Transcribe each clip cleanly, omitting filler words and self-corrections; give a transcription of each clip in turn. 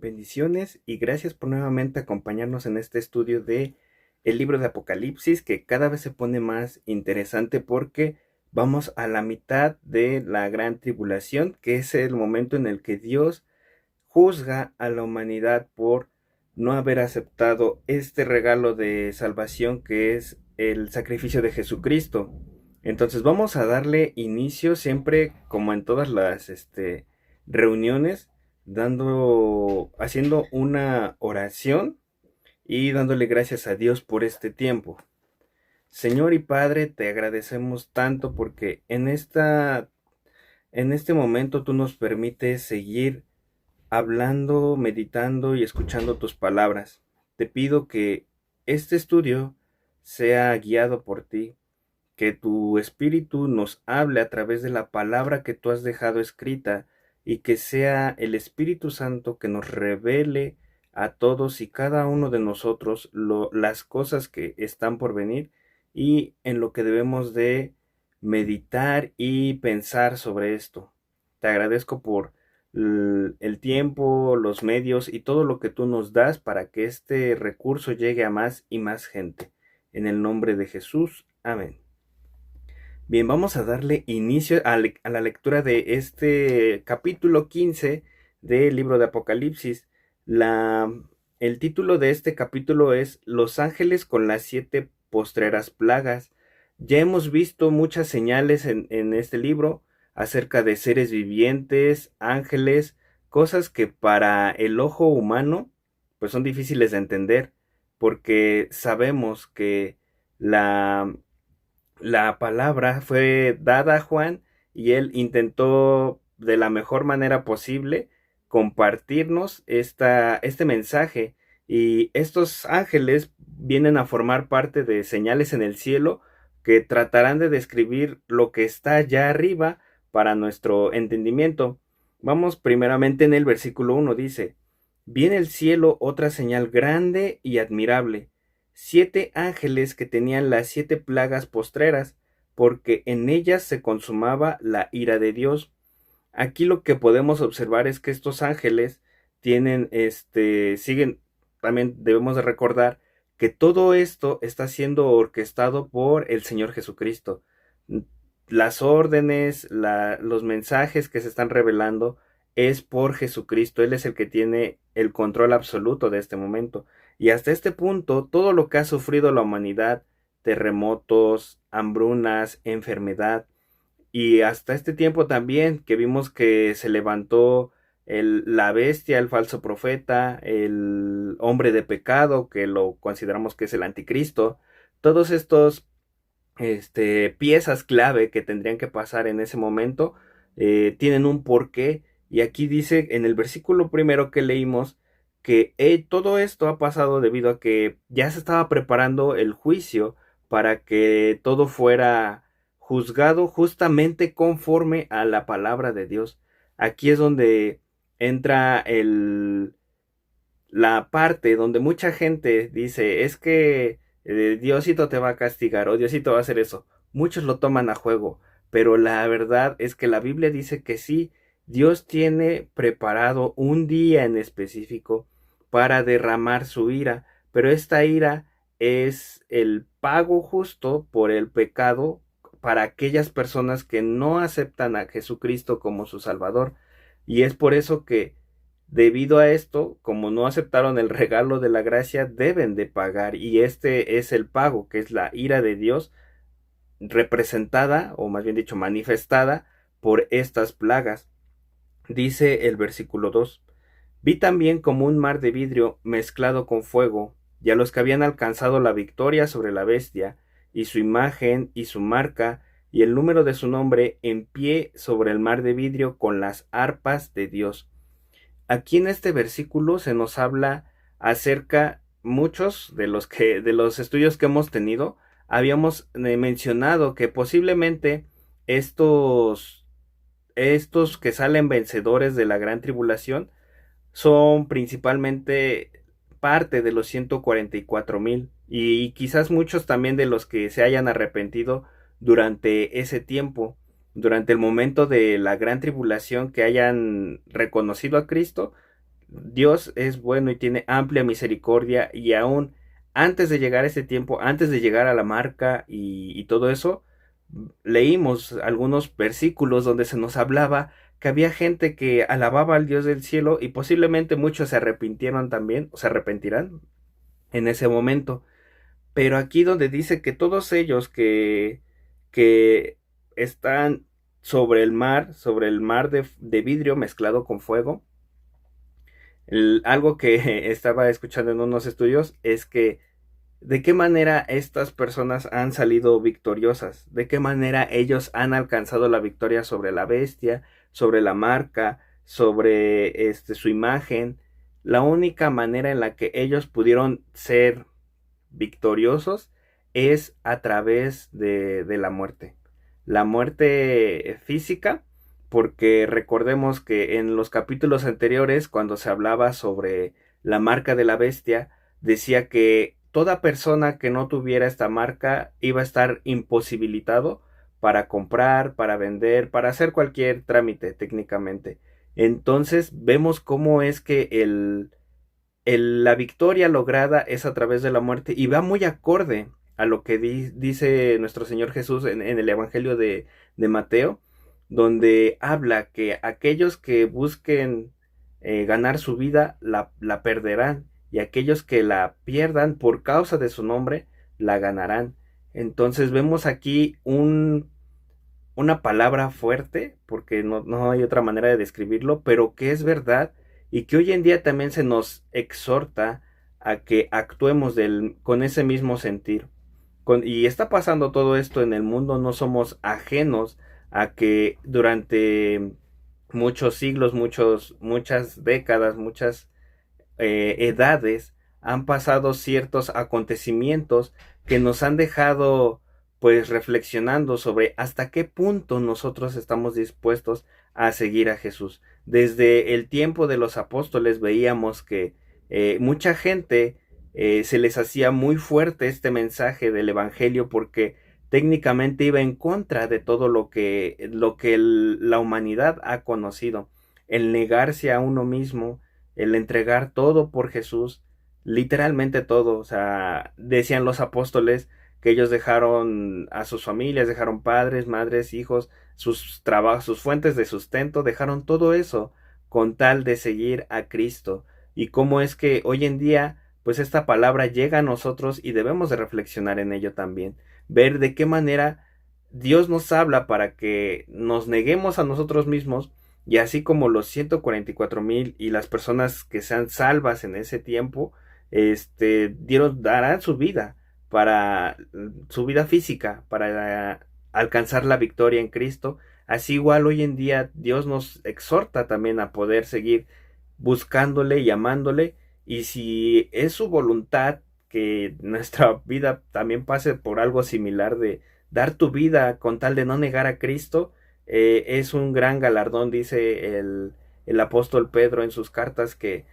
Bendiciones y gracias por nuevamente acompañarnos en este estudio de el libro de Apocalipsis, que cada vez se pone más interesante porque vamos a la mitad de la gran tribulación, que es el momento en el que Dios juzga a la humanidad por no haber aceptado este regalo de salvación que es el sacrificio de Jesucristo. Entonces vamos a darle inicio siempre, como en todas las reuniones, haciendo una oración y dándole gracias a Dios por este tiempo. Señor y Padre, te agradecemos tanto porque en este momento tú nos permites seguir hablando, meditando y escuchando tus palabras. Te pido que este estudio sea guiado por ti, que tu espíritu nos hable a través de la palabra que tú has dejado escrita y que sea el Espíritu Santo que nos revele a todos y cada uno de nosotros las cosas que están por venir y en lo que debemos de meditar y pensar sobre esto. Te agradezco por el tiempo, los medios y todo lo que tú nos das para que este recurso llegue a más y más gente. En el nombre de Jesús. Amén. Bien, vamos a darle inicio a la lectura de este capítulo 15 del libro de Apocalipsis. El título de este capítulo es Los ángeles con las 7 postreras plagas. Ya hemos visto muchas señales en este libro acerca de seres vivientes, ángeles, cosas que para el ojo humano pues son difíciles de entender, porque sabemos que la la palabra fue dada a Juan y él intentó de la mejor manera posible compartirnos este mensaje. Y estos ángeles vienen a formar parte de señales en el cielo que tratarán de describir lo que está allá arriba para nuestro entendimiento. Vamos primeramente en el versículo 1, dice: Vi en el cielo otra señal grande y admirable, 7 ángeles que tenían las 7 plagas postreras, porque en ellas se consumaba la ira de Dios. Aquí lo que podemos observar es que estos ángeles siguen, también debemos de recordar que todo esto está siendo orquestado por el Señor Jesucristo. Las órdenes, los mensajes que se están revelando es por Jesucristo. Él es el que tiene el control absoluto de este momento. Y hasta este punto, todo lo que ha sufrido la humanidad, terremotos, hambrunas, enfermedad, y hasta este tiempo también que vimos que se levantó la bestia, el falso profeta, el hombre de pecado, que lo consideramos que es el anticristo, todos estos piezas clave que tendrían que pasar en ese momento tienen un porqué. Y aquí dice en el versículo primero que leímos que todo esto ha pasado debido a que ya se estaba preparando el juicio para que todo fuera juzgado justamente conforme a la palabra de Dios. Aquí es donde entra la parte donde mucha gente dice, es que Diosito te va a castigar o Diosito va a hacer eso. Muchos lo toman a juego, pero la verdad es que la Biblia dice que sí, Dios tiene preparado un día en específico para derramar su ira, pero esta ira es el pago justo por el pecado para aquellas personas que no aceptan a Jesucristo como su Salvador. Y es por eso que debido a esto, como no aceptaron el regalo de la gracia, deben de pagar. Y este es el pago, que es la ira de Dios representada, o más bien dicho, manifestada por estas plagas. Dice el versículo 2: Vi también como un mar de vidrio mezclado con fuego, y a los que habían alcanzado la victoria sobre la bestia, y su imagen, y su marca, y el número de su nombre, en pie sobre el mar de vidrio con las arpas de Dios. Aquí en este versículo se nos habla acerca, muchos de los estudios que hemos tenido, habíamos mencionado que posiblemente estos que salen vencedores de la gran tribulación son principalmente parte de los 144,000 y quizás muchos también de los que se hayan arrepentido durante ese tiempo, durante el momento de la gran tribulación, que hayan reconocido a Cristo, Dios es bueno y tiene amplia misericordia, y aún antes de llegar a ese tiempo, antes de llegar a la marca y todo eso, leímos algunos versículos donde se nos hablaba que había gente que alababa al Dios del cielo, y posiblemente muchos se arrepintieron también, o se arrepentirán en ese momento. Pero aquí donde dice que todos ellos que están sobre el mar de vidrio mezclado con fuego, algo que estaba escuchando en unos estudios es que de qué manera estas personas han salido victoriosas, de qué manera ellos han alcanzado la victoria sobre la bestia, sobre la marca, sobre su imagen. La única manera en la que ellos pudieron ser victoriosos es a través de la muerte. La muerte física, porque recordemos que en los capítulos anteriores, cuando se hablaba sobre la marca de la bestia, decía que toda persona que no tuviera esta marca iba a estar imposibilitado para comprar, para vender, para hacer cualquier trámite técnicamente. Entonces vemos cómo es que la victoria lograda es a través de la muerte, y va muy acorde a lo que dice nuestro Señor Jesús en el Evangelio de Mateo, donde habla que aquellos que busquen ganar su vida la perderán, y aquellos que la pierdan por causa de su nombre la ganarán. Entonces vemos aquí una palabra fuerte, porque no hay otra manera de describirlo, pero que es verdad, y que hoy en día también se nos exhorta a que actuemos con ese mismo sentir. Y está pasando todo esto en el mundo, no somos ajenos a que durante muchos siglos, muchas décadas, muchas edades, han pasado ciertos acontecimientos que nos han dejado pues reflexionando sobre hasta qué punto nosotros estamos dispuestos a seguir a Jesús. Desde el tiempo de los apóstoles veíamos que mucha gente se les hacía muy fuerte este mensaje del Evangelio, porque técnicamente iba en contra de todo la humanidad ha conocido. El negarse a uno mismo, el entregar todo por Jesús, literalmente todo. O sea, decían los apóstoles que ellos dejaron a sus familias, dejaron padres, madres, hijos, sus trabajos, sus fuentes de sustento, dejaron todo eso con tal de seguir a Cristo. Y cómo es que hoy en día, pues esta palabra llega a nosotros, y debemos de reflexionar en ello también, ver de qué manera Dios nos habla para que nos neguemos a nosotros mismos, y así como los 144,000 y las personas que sean salvas en ese tiempo, darán su vida para su vida física, para alcanzar la victoria en Cristo. Así igual hoy en día Dios nos exhorta también a poder seguir buscándole y amándole, y si es su voluntad que nuestra vida también pase por algo similar, de dar tu vida con tal de no negar a Cristo, es un gran galardón. Dice el apóstol Pedro en sus cartas que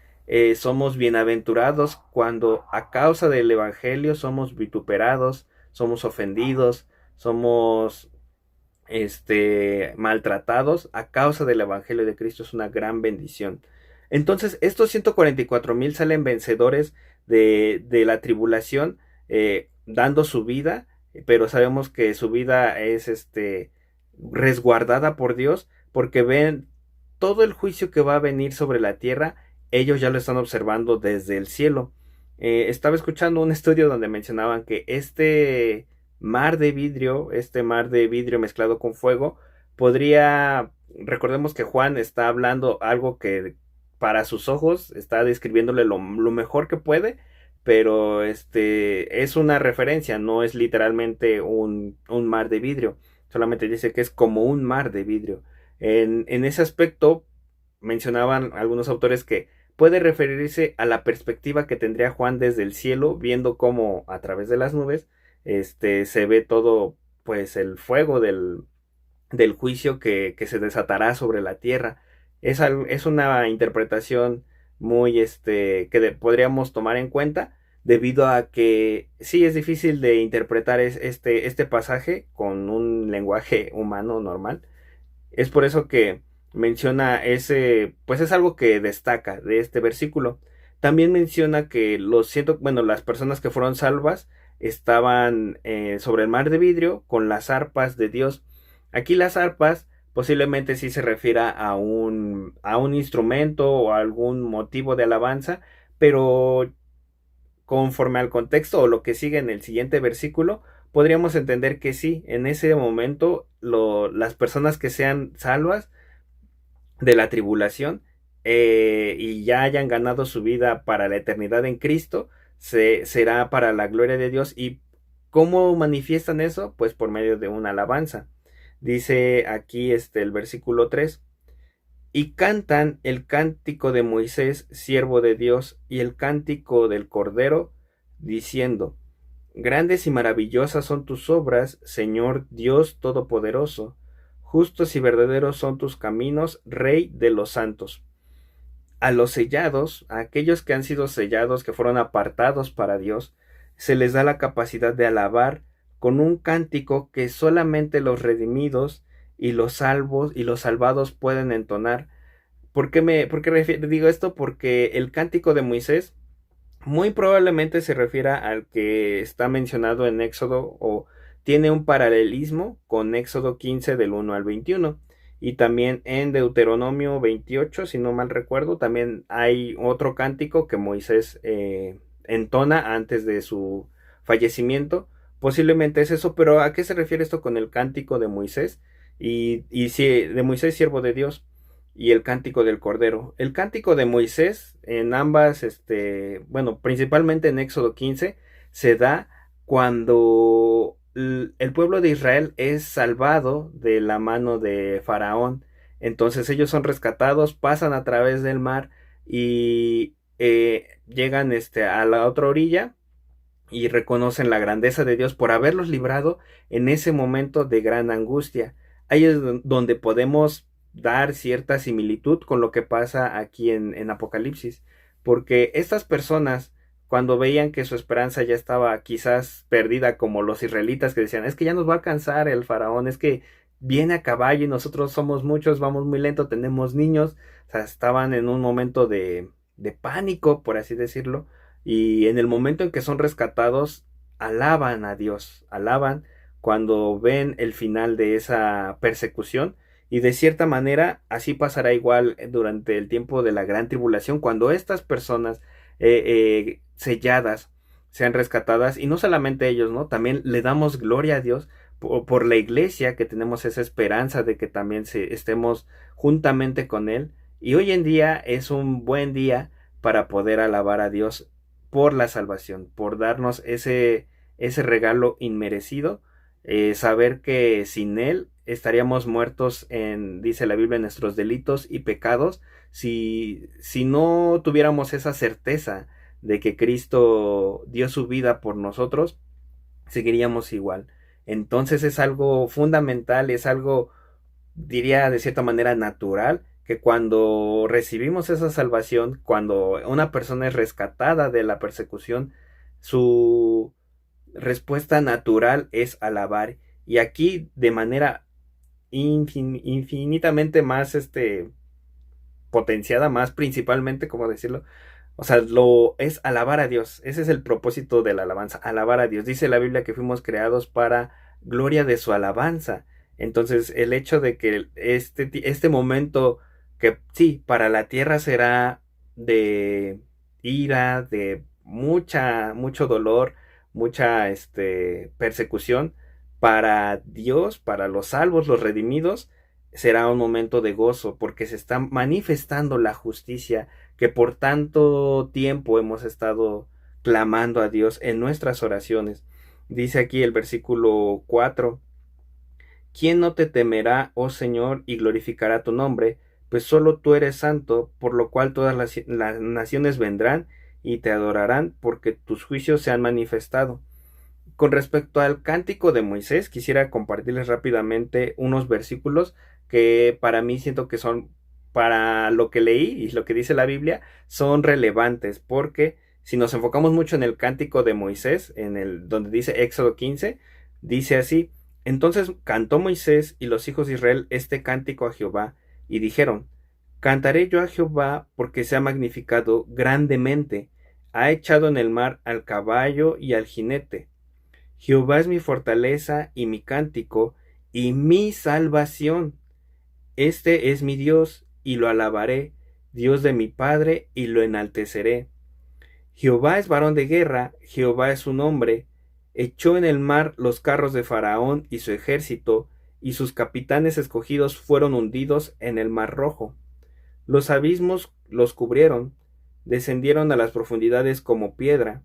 somos bienaventurados cuando a causa del Evangelio somos vituperados, somos ofendidos, somos maltratados a causa del Evangelio de Cristo. Es una gran bendición. Entonces estos 144,000 salen vencedores de la tribulación, dando su vida, pero sabemos que su vida es resguardada por Dios, porque ven todo el juicio que va a venir sobre la tierra. Ellos ya lo están observando desde el cielo. Estaba escuchando un estudio donde mencionaban que este mar de vidrio mezclado con fuego, recordemos que Juan está hablando algo que para sus ojos está describiéndole lo mejor que puede, pero es una referencia, no es literalmente un mar de vidrio, solamente dice que es como un mar de vidrio. En ese aspecto mencionaban algunos autores que puede referirse a la perspectiva que tendría Juan desde el cielo, viendo cómo a través de las nubes se ve todo, pues el fuego del juicio que se desatará sobre la tierra. Es una interpretación muy podríamos tomar en cuenta, debido a que sí es difícil de interpretar este pasaje con un lenguaje humano normal. Es por eso que menciona ese, pues es algo que destaca de este versículo. También menciona que las personas que fueron salvas estaban sobre el mar de vidrio con las arpas de Dios. Aquí las arpas posiblemente sí se refiera a un instrumento o a algún motivo de alabanza, pero conforme al contexto o lo que sigue en el siguiente versículo, podríamos entender que sí, en ese momento las personas que sean salvas de la tribulación y ya hayan ganado su vida para la eternidad en Cristo, será para la gloria de Dios. ¿Y cómo manifiestan eso? Pues por medio de una alabanza. Dice aquí el versículo 3: y cantan el cántico de Moisés, siervo de Dios, y el cántico del Cordero, diciendo: grandes y maravillosas son tus obras, Señor Dios Todopoderoso. Justos y verdaderos son tus caminos, Rey de los santos. A los sellados, a aquellos que han sido sellados, que fueron apartados para Dios, se les da la capacidad de alabar con un cántico que solamente los redimidos y los salvos y los salvados pueden entonar. ¿Por qué digo esto? Porque el cántico de Moisés muy probablemente se refiera al que está mencionado en Éxodo, o tiene un paralelismo con Éxodo 15 del 1 al 21. Y también en Deuteronomio 28, si no mal recuerdo, también hay otro cántico que Moisés entona antes de su fallecimiento. Posiblemente es eso, pero ¿a qué se refiere esto con el cántico de Moisés? Y si de Moisés, siervo de Dios, y el cántico del Cordero. El cántico de Moisés en ambas, principalmente en Éxodo 15, se da cuando el pueblo de Israel es salvado de la mano de Faraón. Entonces ellos son rescatados, pasan a través del mar y llegan a la otra orilla y reconocen la grandeza de Dios por haberlos librado en ese momento de gran angustia. Ahí es donde podemos dar cierta similitud con lo que pasa aquí en Apocalipsis, porque estas personas, cuando veían que su esperanza ya estaba quizás perdida, como los israelitas que decían: es que ya nos va a alcanzar el faraón, es que viene a caballo y nosotros somos muchos, vamos muy lento, tenemos niños. O sea, estaban en un momento de pánico, por así decirlo, y en el momento en que son rescatados, alaban a Dios, alaban cuando ven el final de esa persecución. Y de cierta manera así pasará igual durante el tiempo de la gran tribulación, cuando estas personas selladas sean rescatadas, y no solamente ellos, ¿no? También le damos gloria a Dios por la iglesia, que tenemos esa esperanza de que también estemos juntamente con Él. Y hoy en día es un buen día para poder alabar a Dios por la salvación, por darnos ese regalo inmerecido, saber que sin Él estaríamos muertos dice la Biblia, en nuestros delitos y pecados, si no tuviéramos esa certeza de que Cristo dio su vida por nosotros, seguiríamos igual. Entonces es algo fundamental, es algo, diría de cierta manera, natural, que cuando recibimos esa salvación, cuando una persona es rescatada de la persecución, su respuesta natural es alabar. Y aquí de manera infinitamente más potenciada, más principalmente, como decirlo, o sea, lo es alabar a Dios. Ese es el propósito de la alabanza, alabar a Dios. Dice la Biblia que fuimos creados para gloria de su alabanza. Entonces, el hecho de que este momento, que sí, para la tierra será de ira, de mucho dolor, mucha persecución, para Dios, para los salvos, los redimidos, será un momento de gozo, porque se está manifestando la justicia que por tanto tiempo hemos estado clamando a Dios en nuestras oraciones. Dice aquí el versículo 4: ¿quién no te temerá, oh Señor, y glorificará tu nombre? Pues solo tú eres santo, por lo cual todas las naciones vendrán y te adorarán, porque tus juicios se han manifestado. Con respecto al cántico de Moisés, quisiera compartirles rápidamente unos versículos que para mí siento que son, para lo que leí y lo que dice la Biblia, son relevantes, porque si nos enfocamos mucho en el cántico de Moisés, donde dice Éxodo 15, dice así: entonces cantó Moisés y los hijos de Israel este cántico a Jehová, y dijeron: Cantaré yo a Jehová porque se ha magnificado grandemente, ha echado en el mar al caballo y al jinete. Jehová es mi fortaleza y mi cántico y mi salvación. Este es mi Dios y lo alabaré, Dios de mi Padre y lo enalteceré. Jehová es varón de guerra, Jehová es su nombre. Echó en el mar los carros de Faraón y su ejército, y sus capitanes escogidos fueron hundidos en el mar rojo. Los abismos los cubrieron, descendieron a las profundidades como piedra.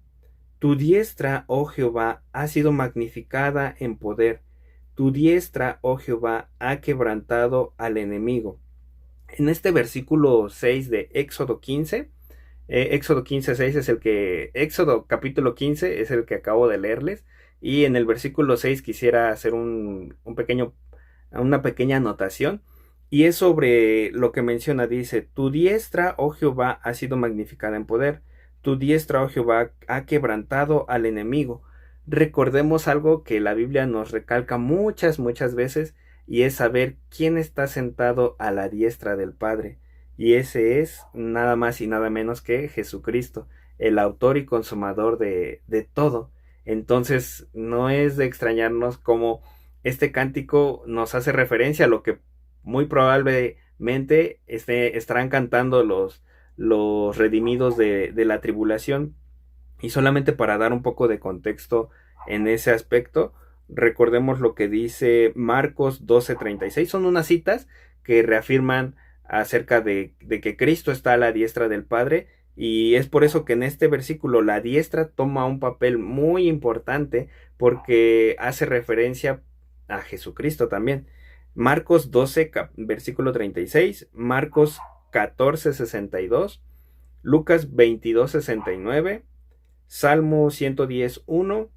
Tu diestra, oh Jehová, ha sido magnificada en poder. Tu diestra, oh Jehová, ha quebrantado al enemigo. En este versículo 6 de Éxodo 15, Éxodo 15:6 es el que, Éxodo capítulo 15 es el que acabo de leerles, y en el versículo 6 quisiera hacer una pequeña anotación, y es sobre lo que menciona. Dice: Tu diestra, oh Jehová, ha sido magnificada en poder, tu diestra, oh Jehová, ha quebrantado al enemigo. Recordemos algo que la Biblia nos recalca muchas veces, y es saber quién está sentado a la diestra del Padre. Y ese es nada más y nada menos que Jesucristo, el autor y consumador de todo. Entonces no es de extrañarnos cómo este cántico nos hace referencia a lo que muy probablemente estarán cantando los redimidos de la tribulación. Y solamente para dar un poco de contexto en ese aspecto, recordemos lo que dice Marcos 12:36. Son unas citas que reafirman acerca de que Cristo está a la diestra del Padre, y es por eso que en este versículo la diestra toma un papel muy importante, porque hace referencia a Jesucristo también. Marcos 12, versículo 36, Marcos 14:62, Lucas 22:69, Salmo 110:1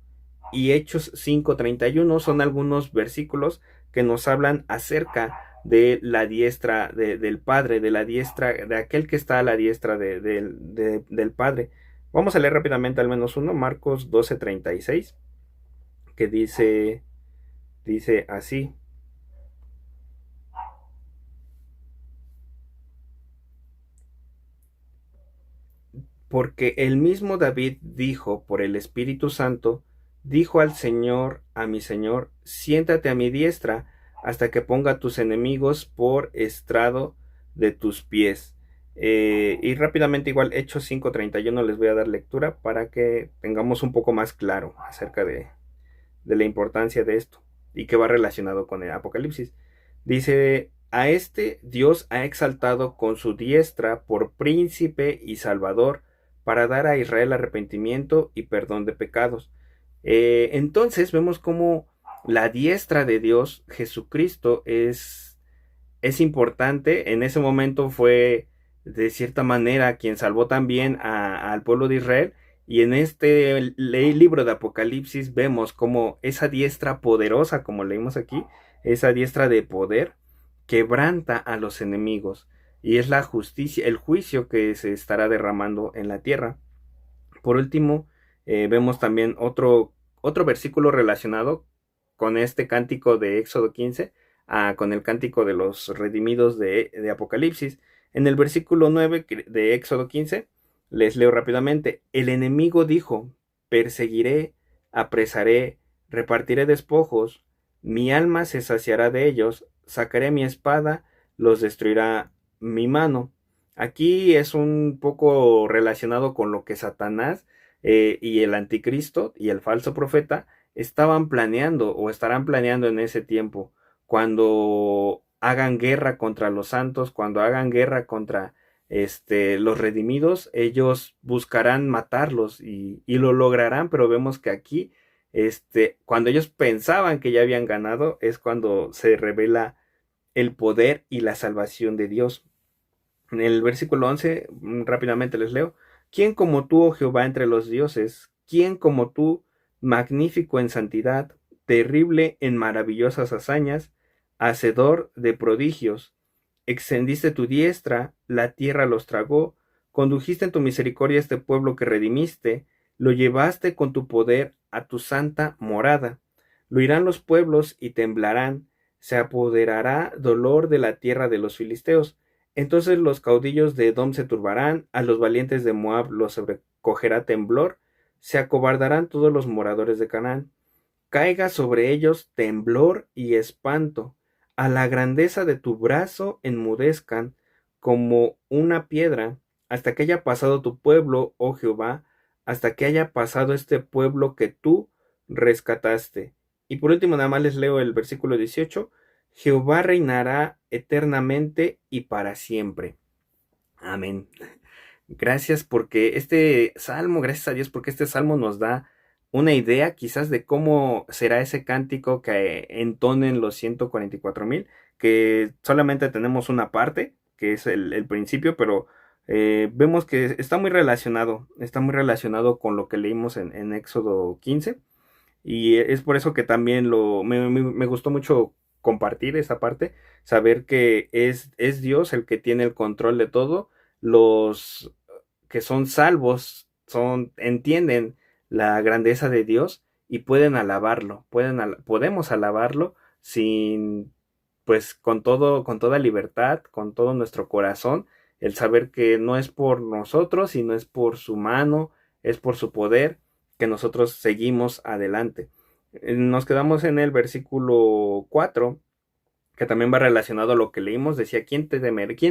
y Hechos 5:31 son algunos versículos que nos hablan acerca de la diestra del Padre, de la diestra, de aquel que está a la diestra del Padre. Vamos a leer rápidamente al menos uno, Marcos 12:36, que dice así: Porque el mismo David dijo por el Espíritu Santo, dijo al Señor, a mi Señor: siéntate a mi diestra hasta que ponga a tus enemigos por estrado de tus pies. Y rápidamente, igual, Hechos 5:31, les voy a dar lectura para que tengamos un poco más claro acerca de la importancia de esto y que va relacionado con el Apocalipsis. Dice: a este Dios ha exaltado con su diestra por príncipe y salvador, para dar a Israel arrepentimiento y perdón de pecados. Entonces vemos cómo la diestra de Dios, Jesucristo, es importante. En ese momento fue de cierta manera quien salvó también al pueblo de Israel, y en este libro de Apocalipsis vemos como esa diestra poderosa, como leímos aquí, esa diestra de poder, quebranta a los enemigos, y es la justicia, el juicio que se estará derramando en la tierra. Por último, vemos también otro versículo relacionado con este cántico de Éxodo 15, con el cántico de los redimidos de Apocalipsis. En el versículo 9 de Éxodo 15, les leo rápidamente: el enemigo dijo: perseguiré, apresaré, repartiré despojos, mi alma se saciará de ellos, sacaré mi espada, los destruirá mi mano. Aquí es un poco relacionado con lo que Satanás y el anticristo y el falso profeta estaban planeando o estarán planeando en ese tiempo, cuando hagan guerra contra los santos, cuando hagan guerra contra los redimidos. Ellos buscarán matarlos y lo lograrán, pero vemos que aquí, cuando ellos pensaban que ya habían ganado, es cuando se revela el poder y la salvación de Dios. En el versículo 11, rápidamente les leo: ¿quién como tú, oh Jehová, entre los dioses? ¿Quién como tú, magnífico en santidad, terrible en maravillosas hazañas, hacedor de prodigios? Extendiste tu diestra, la tierra los tragó, condujiste en tu misericordia a este pueblo que redimiste, lo llevaste con tu poder a tu santa morada. Lo oirán los pueblos y temblarán, se apoderará dolor de la tierra de los filisteos. Entonces los caudillos de Edom se turbarán, a los valientes de Moab los sobrecogerá temblor, se acobardarán todos los moradores de Canaán. Caiga sobre ellos temblor y espanto, a la grandeza de tu brazo enmudezcan como una piedra, hasta que haya pasado tu pueblo, oh Jehová, hasta que haya pasado este pueblo que tú rescataste. Y por último, nada más les leo el versículo 18. Jehová reinará eternamente y para siempre. Amén. Gracias porque gracias a Dios porque este salmo nos da una idea quizás de cómo será ese cántico que entonen los 144,000, que solamente tenemos una parte, que es el principio, pero vemos que está muy relacionado con lo que leímos en Éxodo 15, y es por eso que también me gustó mucho compartir esa parte, saber que es Dios el que tiene el control de todo. Los que son salvos entienden la grandeza de Dios y pueden alabarlo, podemos alabarlo sin, pues con toda libertad, con todo nuestro corazón, el saber que no es por nosotros, sino es por su mano, es por su poder que nosotros seguimos adelante. Nos quedamos en el versículo 4, que también va relacionado a lo que leímos. Decía: ¿Quién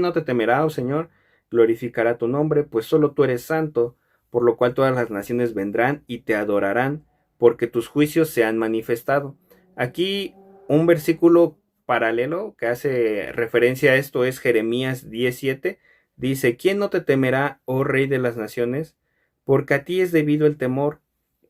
no te temerá, oh Señor? Glorificará tu nombre, pues solo tú eres santo, por lo cual todas las naciones vendrán y te adorarán, porque tus juicios se han manifestado. Aquí un versículo paralelo que hace referencia a esto es Jeremías 17. Dice: ¿Quién no te temerá, oh Rey de las naciones? Porque a ti es debido el temor,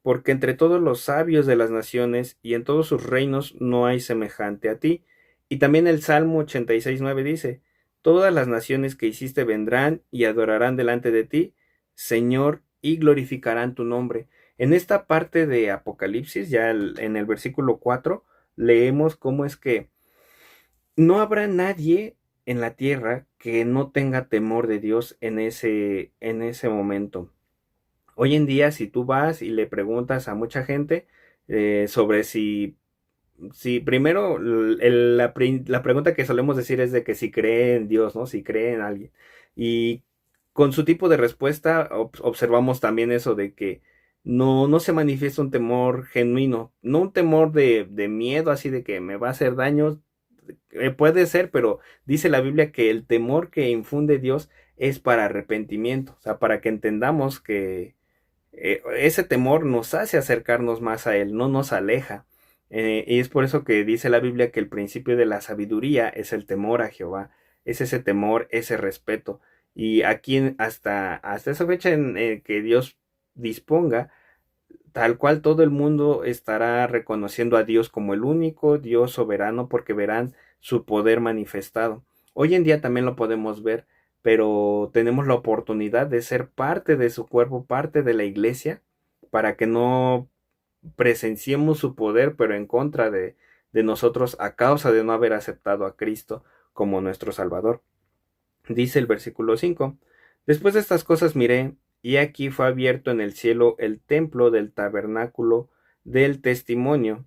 porque entre todos los sabios de las naciones y en todos sus reinos no hay semejante a ti. Y también el Salmo 86:9 dice: Todas las naciones que hiciste vendrán y adorarán delante de ti, Señor, y glorificarán tu nombre. En esta parte de Apocalipsis, ya en el versículo 4, leemos cómo es que no habrá nadie en la tierra que no tenga temor de Dios en ese momento. Hoy en día, si tú vas y le preguntas a mucha gente sobre si primero la pregunta que solemos decir es de que si cree en Dios, ¿no? Si cree en alguien. Y con su tipo de respuesta observamos también eso de que no se manifiesta un temor genuino, no un temor de miedo, así de que me va a hacer daño. Puede ser, pero dice la Biblia que el temor que infunde Dios es para arrepentimiento, o sea, para que entendamos que ese temor nos hace acercarnos más a Él, no nos aleja. Y es por eso que dice la Biblia que el principio de la sabiduría es el temor a Jehová, es ese temor, ese respeto. Y aquí hasta esa fecha en que Dios disponga, tal cual todo el mundo estará reconociendo a Dios como el único Dios soberano, porque verán su poder manifestado. Hoy en día también lo podemos ver, pero tenemos la oportunidad de ser parte de su cuerpo, parte de la iglesia, para que no presenciemos su poder, pero en contra de nosotros a causa de no haber aceptado a Cristo como nuestro Salvador. Dice el versículo 5: Después de estas cosas miré, y aquí fue abierto en el cielo el templo del tabernáculo del testimonio,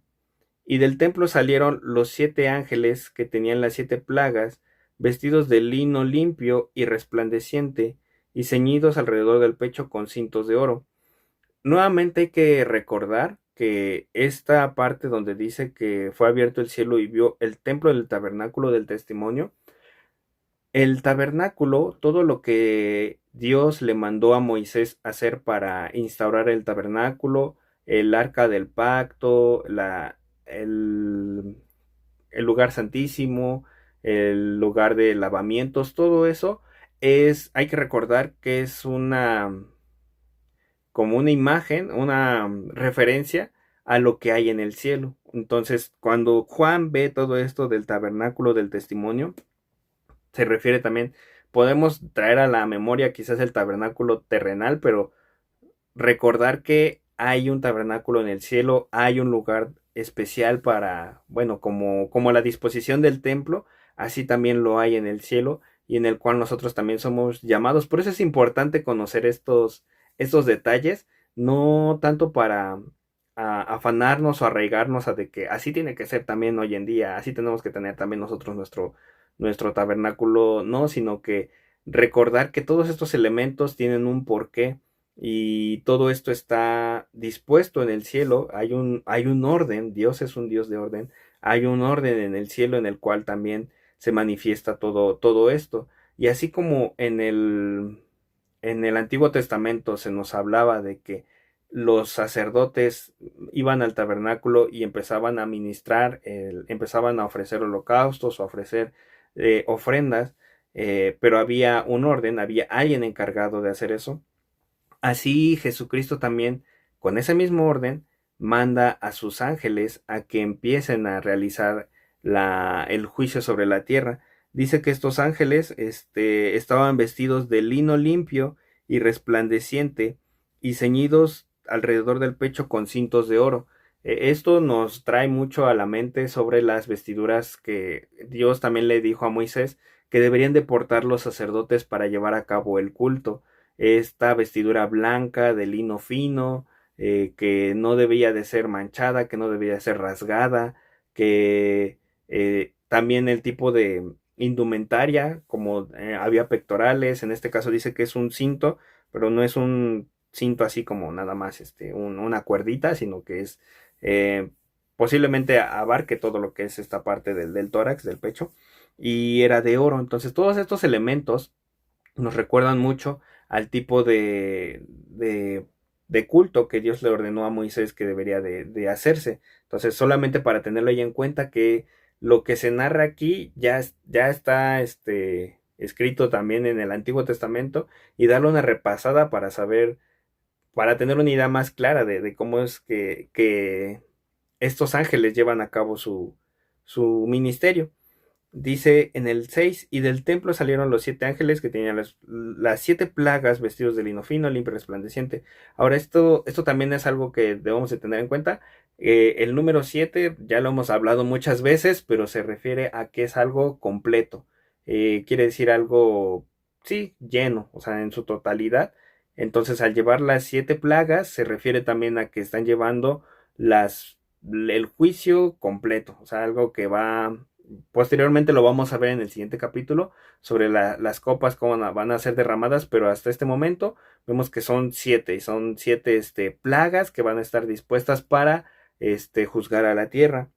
y del templo salieron los 7 ángeles que tenían las 7 plagas, vestidos de lino limpio y resplandeciente, y ceñidos alrededor del pecho con cintos de oro. Nuevamente hay que recordar que esta parte donde dice que fue abierto el cielo y vio el templo del tabernáculo del testimonio, el tabernáculo, todo lo que Dios le mandó a Moisés hacer para instaurar el tabernáculo, el arca del pacto, el lugar santísimo, el lugar de lavamientos, todo eso hay que recordar que es como una imagen, una referencia a lo que hay en el cielo. Entonces, cuando Juan ve todo esto del tabernáculo del testimonio, se refiere también, podemos traer a la memoria quizás el tabernáculo terrenal, pero recordar que hay un tabernáculo en el cielo, hay un lugar especial para, bueno, como la disposición del templo, así también lo hay en el cielo, y en el cual nosotros también somos llamados. Por eso es importante conocer estos detalles, no tanto para a afanarnos o arraigarnos a de que así tiene que ser también hoy en día, así tenemos que tener también nosotros nuestro tabernáculo, no, sino que recordar que todos estos elementos tienen un porqué y todo esto está dispuesto en el cielo, hay un orden, Dios es un Dios de orden, hay un orden en el cielo en el cual también se manifiesta todo esto. Y así como en el Antiguo Testamento se nos hablaba de que los sacerdotes iban al tabernáculo y empezaban a ministrar, empezaban a ofrecer holocaustos o a ofrecer ofrendas, pero había un orden, había alguien encargado de hacer eso. Así Jesucristo también, con ese mismo orden, manda a sus ángeles a que empiecen a realizar el juicio sobre la tierra. Dice que estos ángeles estaban vestidos de lino limpio y resplandeciente y ceñidos alrededor del pecho con cintos de oro. Esto nos trae mucho a la mente sobre las vestiduras que Dios también le dijo a Moisés que deberían de portar los sacerdotes para llevar a cabo el culto. Esta vestidura blanca de lino fino, que no debía de ser manchada, que no debía de ser rasgada, que también el tipo de indumentaria, como había pectorales, en este caso dice que es un cinto, pero no es un cinto así como nada más una cuerdita, sino que es eh, posiblemente abarque todo lo que es esta parte del tórax, del pecho, y era de oro. Entonces todos estos elementos nos recuerdan mucho al tipo de culto que Dios le ordenó a Moisés que debería de hacerse. Entonces, solamente para tenerlo ahí en cuenta que lo que se narra aquí ya está escrito también en el Antiguo Testamento y darle una repasada para saber, para tener una idea más clara de cómo es que estos ángeles llevan a cabo su ministerio. Dice en el 6 y del templo salieron los 7 ángeles que tenían las 7 plagas vestidos de lino fino, limpio y resplandeciente. Ahora esto también es algo que debemos de tener en cuenta. El número 7 ya lo hemos hablado muchas veces, pero se refiere a que es algo completo. Quiere decir algo, sí, lleno, o sea, en su totalidad. Entonces, al llevar las 7 plagas, se refiere también a que están llevando el juicio completo, o sea, algo que va. Posteriormente lo vamos a ver en el siguiente capítulo sobre las copas, cómo van a ser derramadas, pero hasta este momento vemos que son 7, y son 7 plagas que van a estar dispuestas para juzgar a la tierra.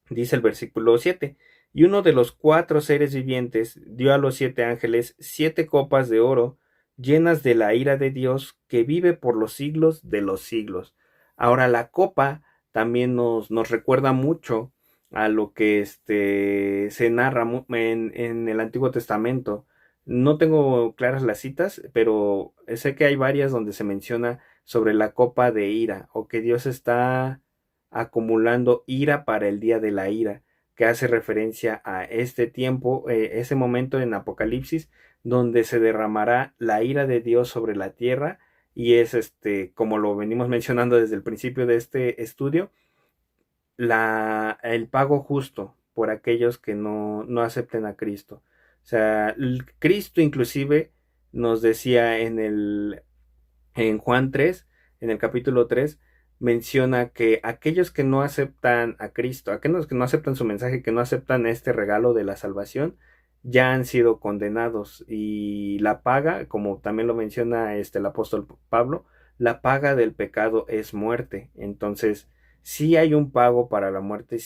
Dice el versículo 7, y uno de los 4 seres vivientes dio a los 7 ángeles 7 copas de oro llenas de la ira de Dios que vive por los siglos de los siglos. Ahora la copa también nos recuerda mucho a lo que se narra en el Antiguo Testamento. No tengo claras las citas, pero sé que hay varias donde se menciona sobre la copa de ira o que Dios está acumulando ira para el día de la ira, que hace referencia a este tiempo, ese momento en Apocalipsis, donde se derramará la ira de Dios sobre la tierra, y es como lo venimos mencionando desde el principio de este estudio, el pago justo por aquellos que no acepten a Cristo. O sea, Cristo inclusive nos decía en Juan 3, en el capítulo 3, menciona que aquellos que no aceptan a Cristo, aquellos que no aceptan su mensaje, que no aceptan este regalo de la salvación, ya han sido condenados. Y la paga, como también lo menciona el apóstol Pablo, la paga del pecado es muerte. Entonces, si hay un pago para la muerte,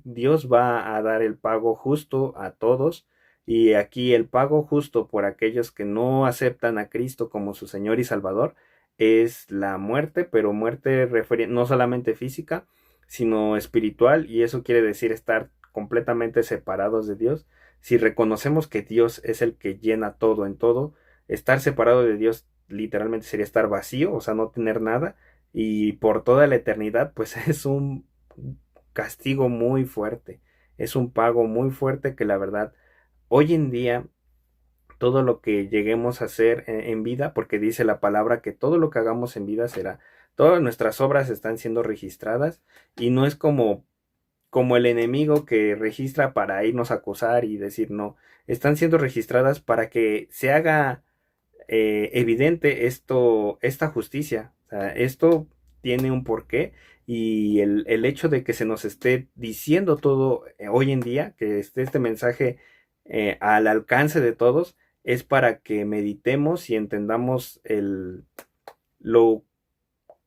Dios va a dar el pago justo a todos, y aquí el pago justo por aquellos que no aceptan a Cristo como su Señor y Salvador es la muerte, pero muerte no solamente física, sino espiritual, y eso quiere decir estar completamente separados de Dios. Si reconocemos que Dios es el que llena todo en todo, estar separado de Dios literalmente sería estar vacío, o sea, no tener nada, y por toda la eternidad, pues es un castigo muy fuerte, es un pago muy fuerte que la verdad hoy en día todo lo que lleguemos a hacer en vida, porque dice la palabra que todo lo que hagamos en vida será, todas nuestras obras están siendo registradas, y no es como el enemigo que registra para irnos a acusar y decir no, están siendo registradas para que se haga evidente esta justicia. O sea, esto tiene un porqué, y el hecho de que se nos esté diciendo todo hoy en día, que esté este mensaje al alcance de todos, es para que meditemos y entendamos lo,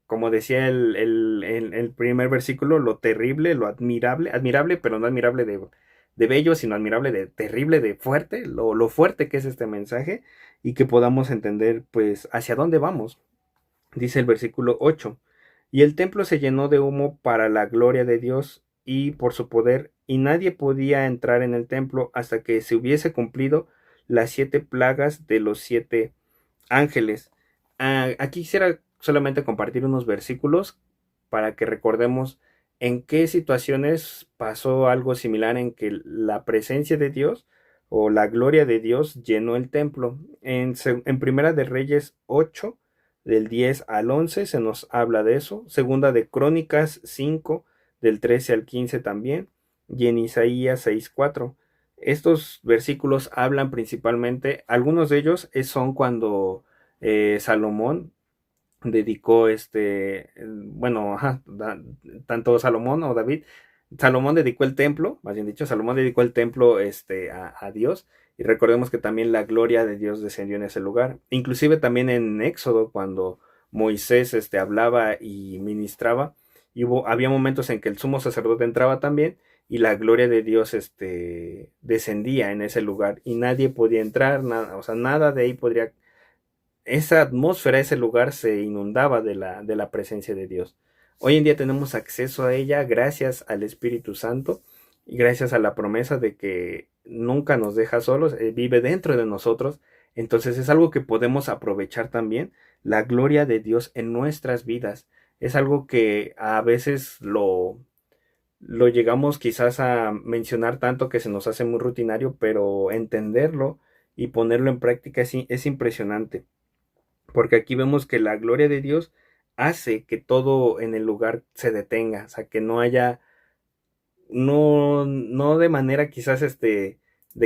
como decía el primer versículo, lo terrible, lo admirable, admirable, pero no admirable de bello, sino admirable de terrible, de fuerte, lo fuerte que es este mensaje, y que podamos entender pues hacia dónde vamos. Dice el versículo 8: y el templo se llenó de humo para la gloria de Dios y por su poder, y nadie podía entrar en el templo hasta que se hubiese cumplido las 7 plagas de los 7 ángeles. Aquí quisiera solamente compartir unos versículos para que recordemos en qué situaciones pasó algo similar, en que la presencia de Dios o la gloria de Dios llenó el templo. En Primera de Reyes 8, del 10 al 11, se nos habla de eso. Segunda de Crónicas 5, del 13 al 15 también. Y en Isaías 6:4. Estos versículos hablan principalmente, algunos de ellos son cuando Salomón dedicó bueno, tanto Salomón o David, Salomón dedicó el templo, más bien dicho, Salomón dedicó el templo a Dios, y recordemos que también la gloria de Dios descendió en ese lugar. Inclusive también en Éxodo, cuando Moisés hablaba y ministraba, y había momentos en que el sumo sacerdote entraba también, y la gloria de Dios descendía en ese lugar, y nadie podía entrar, nada, o sea, nada de ahí podría, esa atmósfera, ese lugar se inundaba de la presencia de Dios. Hoy en día tenemos acceso a ella gracias al Espíritu Santo y gracias a la promesa de que nunca nos deja solos, vive dentro de nosotros. Entonces es algo que podemos aprovechar también, la gloria de Dios en nuestras vidas. Es algo que a veces lo llegamos quizás a mencionar tanto que se nos hace muy rutinario, pero entenderlo y ponerlo en práctica es impresionante. Porque aquí vemos que la gloria de Dios hace que todo en el lugar se detenga, o sea, que no haya, no de manera quizás de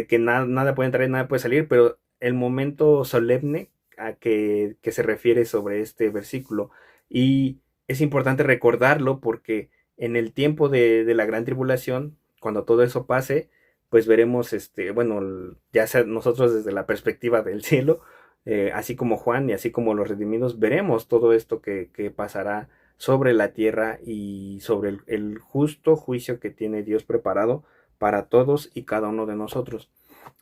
que nada puede entrar y nada puede salir, pero el momento solemne a que se refiere sobre este versículo. Y es importante recordarlo porque en el tiempo de la gran tribulación, cuando todo eso pase, pues veremos, bueno, ya sea nosotros desde la perspectiva del cielo, así como Juan y así como los redimidos, veremos todo esto que pasará sobre la tierra y sobre el justo juicio que tiene Dios preparado para todos y cada uno de nosotros.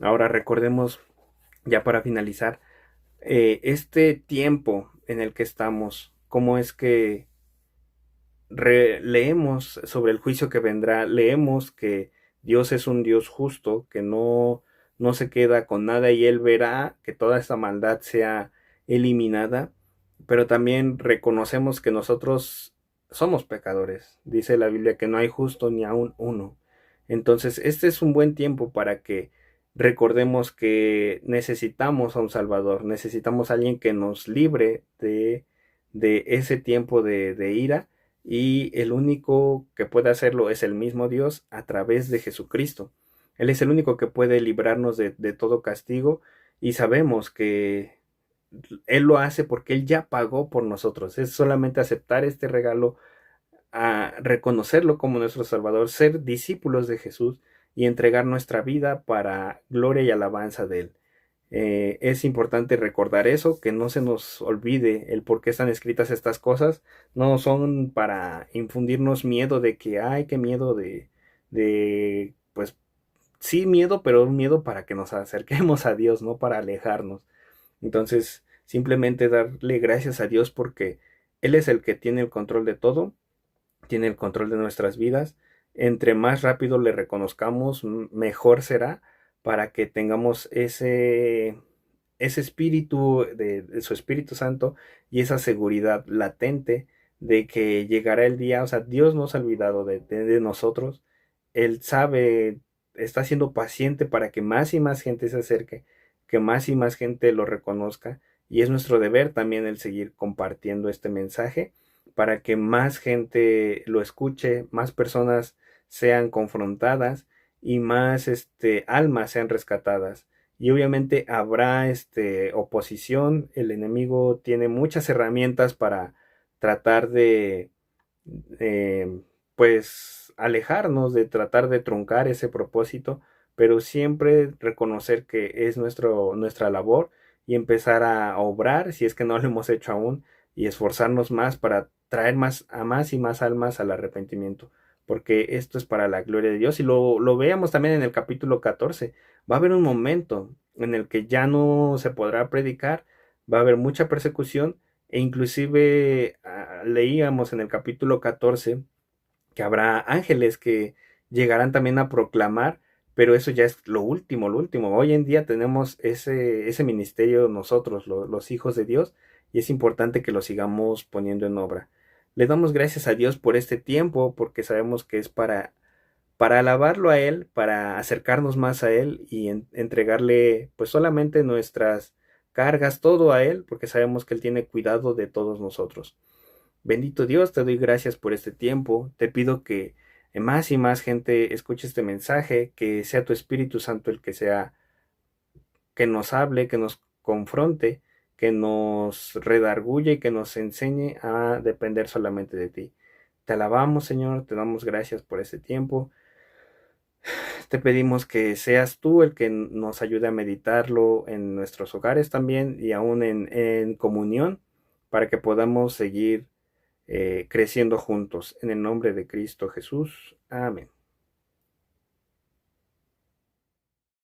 Ahora recordemos, ya para finalizar, este tiempo en el que estamos, cómo es que leemos sobre el juicio que vendrá, leemos que Dios es un Dios justo, que no se queda con nada, y Él verá que toda esta maldad sea eliminada, pero también reconocemos que nosotros somos pecadores. Dice la Biblia que no hay justo ni aun uno. Entonces, este es un buen tiempo para que recordemos que necesitamos a un Salvador, necesitamos a alguien que nos libre de ese tiempo de ira, y el único que puede hacerlo es el mismo Dios a través de Jesucristo. Él es el único que puede librarnos de todo castigo, y sabemos que Él lo hace porque Él ya pagó por nosotros. Es solamente aceptar este regalo, a reconocerlo como nuestro Salvador, ser discípulos de Jesús y entregar nuestra vida para gloria y alabanza de Él. Es importante recordar eso, que no se nos olvide el por qué están escritas estas cosas. No son para infundirnos miedo de que, ay, qué miedo pues sí, miedo, pero un miedo para que nos acerquemos a Dios, no para alejarnos. Entonces, simplemente darle gracias a Dios porque Él es el que tiene el control de todo, tiene el control de nuestras vidas. Entre más rápido le reconozcamos, mejor será, para que tengamos ese espíritu de su Espíritu Santo y esa seguridad latente de que llegará el día. O sea, Dios no se ha olvidado de nosotros. Él sabe, está siendo paciente para que más y más gente se acerque, que más y más gente lo reconozca, y es nuestro deber también el seguir compartiendo este mensaje para que más gente lo escuche, más personas sean confrontadas y más almas sean rescatadas. Y obviamente habrá oposición, el enemigo tiene muchas herramientas tratar de eh, pues alejarnos, de tratar de truncar ese propósito, pero siempre reconocer que es nuestra labor y empezar a obrar si es que no lo hemos hecho aún y esforzarnos más para traer más y más almas al arrepentimiento, porque esto es para la gloria de Dios y lo veamos también en el capítulo 14. Va a haber un momento en el que ya no se podrá predicar, va a haber mucha persecución e inclusive leíamos en el capítulo 14 que habrá ángeles que llegarán también a proclamar, pero eso ya es lo último, lo último. Hoy en día tenemos ese ministerio nosotros, los hijos de Dios, y es importante que lo sigamos poniendo en obra. Le damos gracias a Dios por este tiempo, porque sabemos que es para alabarlo a Él, para acercarnos más a Él y entregarle pues solamente nuestras cargas, todo a Él, porque sabemos que Él tiene cuidado de todos nosotros. Bendito Dios, te doy gracias por este tiempo. Te pido que más y más gente escuche este mensaje, que sea tu Espíritu Santo el que sea, que nos hable, que nos confronte, que nos redarguya y que nos enseñe a depender solamente de ti. Te alabamos, Señor, te damos gracias por este tiempo. Te pedimos que seas tú el que nos ayude a meditarlo en nuestros hogares también y aún en comunión para que podamos seguir creciendo juntos. En el nombre de Cristo Jesús. Amén.